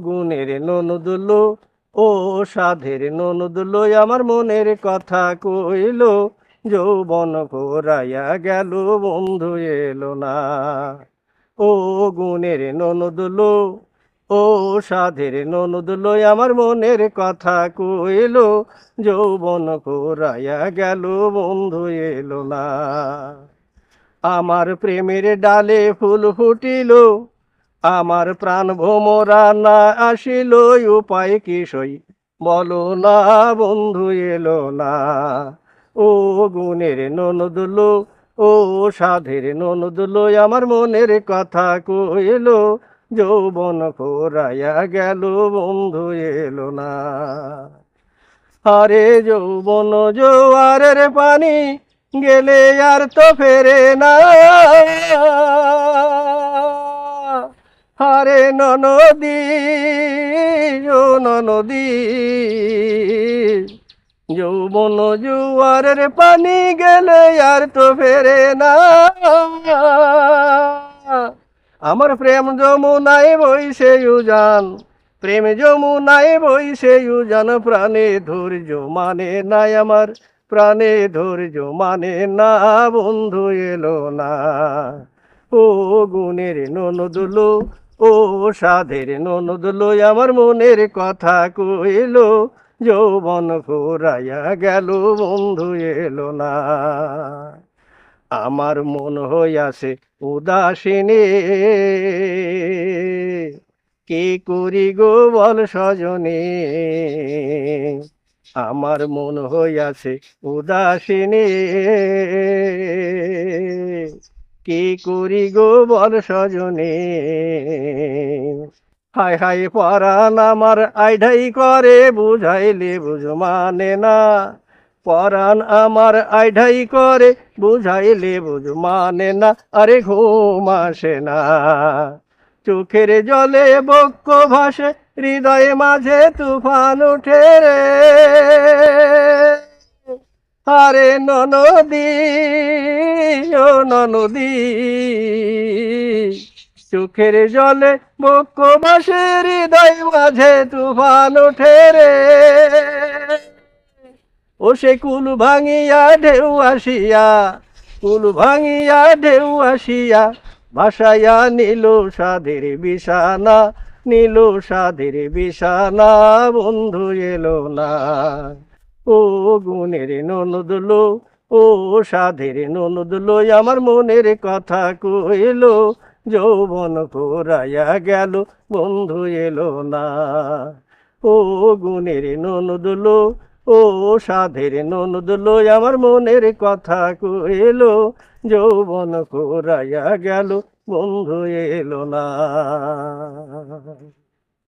গুণের ননদুলো, ও সাধের ননদুলো, আমার মনের কথা কইল, যৌবন ফুরাইয়া গেল বন্ধু এলো না। ও গুণের ননদুলো, ও সাধের ননদুলো, আমার মনের কথা কইল, যৌবন ফুরাইয়া গেল বন্ধু এলো না। আমার প্রেমের ডালে ফুল ফুটিল, আমার প্রাণ ভোমরা না আসিল, উপায় কি সই বলো না বন্ধু এলো না। ও গুণের ননদুলো, ও সাধের ননদুলো, আমার মনের কথা কইল, যৌবন ফুরাইয়া গেল বন্ধু এলো না। আরে যৌবন জোয়ারের পানি গেলে আর তো ফেরে না। আরে ননদী, ও ননদী, যৌবন জোয়ারের পানি গেলে আর তো ফেরে না। আমার প্রেম যমুনায় বইছে উজান, প্রেম যমুনায় বইছে উজান, প্রাণে ধৈর্য মানে নাই আমার, প্রাণে ধৈর্য মানে না বন্ধু এলো না। ও গুণের ননদুলো, ও সাধের ননদুলো, আমার মনের কথা কইল, যৌবন ফুরাইয়া গেল বন্ধু এলো না। আমার মন হইয়াছে উদাসীনে, কি করি গো বল সজনে। আমার মন হইয়াছে উদাসীনে, কি করি গো বল সজনে। হায় হায় পরাণ আমার আইঢাই করে, বুঝাইলে বুঝ মানে না। পরাণ আমার আইঢাই করে, বুঝাইলে বুঝ মানে না। আরে ঘুম আসে না, চোখের জলে বক্ষ ভাসে, হৃদয়ে মাঝে তুফান উঠে রে। আরে ননদী, ও ননদী, চোখের জলে বক্ষ ভাসে, হৃদয় মাঝে তুফান ওঠে রে। ও সে কুল ভাঙিয়া ঢেউ আসিয়া, কুল ভাঙিয়া ঢেউ আসিয়া, ভাসাইয়া নিল সাধের বিছানা, নিল সাধের বিছানা, বন্ধু এলো না। ও গুণের ননদুলো, ও সাধের ননদুলো, আমার মনের কথা কইল, যৌবন ফুরাইয়া গেল বন্ধু এলো না। ও গুণের ননদুলো, ও সাধের ননদুলো, আমার মনের কথা কইল, যৌবন ফুরাইয়া গেল বন্ধু এলো না।